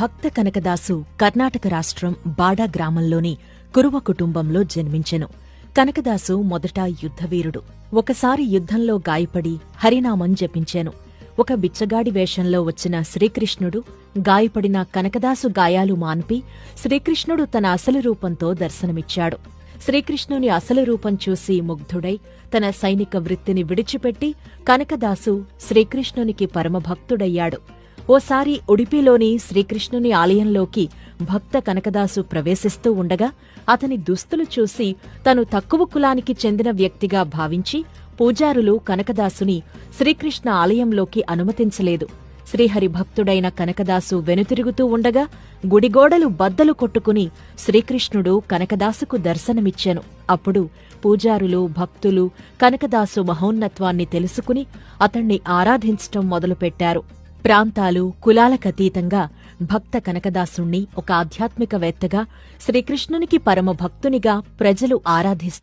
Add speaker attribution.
Speaker 1: భక్త కనకదాసు కర్ణాటక రాష్ట్రం బాడా గ్రామంలోని కురువ కుటుంబంలో జన్మించెను. కనకదాసు మొదట యుద్ధవీరుడు. ఒకసారి యుద్ధంలో గాయపడి హరినామం జపించెను. ఒక బిచ్చగాడి వేషంలో వచ్చిన శ్రీకృష్ణుడు గాయపడిన కనకదాసు గాయాలు మాన్పి శ్రీకృష్ణుడు తన అసలు రూపంతో దర్శనమిచ్చాడు. శ్రీకృష్ణుని అసలు రూపం చూసి ముగ్ధుడై తన సైనిక వృత్తిని విడిచిపెట్టి కనకదాసు శ్రీకృష్ణునికి పరమభక్తుడయ్యాడు. ఓసారి ఉడిపిలోని శ్రీకృష్ణుని ఆలయంలోకి భక్త కనకదాసు ప్రవేశిస్తూ ఉండగా అతని దుస్తులు చూసి తను తక్కువ కులానికి చెందిన వ్యక్తిగా భావించి పూజారులు కనకదాసుని శ్రీకృష్ణ ఆలయంలోకి అనుమతించలేదు. శ్రీహరి భక్తుడైన కనకదాసు వెనుతిరుగుతూ ఉండగా గుడిగోడలు బద్దలు కొట్టుకుని శ్రీకృష్ణుడు కనకదాసుకు దర్శనమిచ్చెను. అప్పుడు పూజారులు భక్తులు కనకదాసు మహోన్నత్వాన్ని తెలుసుకుని అతణ్ణి ఆరాధించటం మొదలుపెట్టారు. ప్రాంతాలు కులాలకతీతంగా భక్త కనకదాసుణ్ణి ఒక ఆధ్యాత్మికవేత్తగా శ్రీకృష్ణునికి పరమభక్తునిగా ప్రజలు ఆరాధిస్తారు.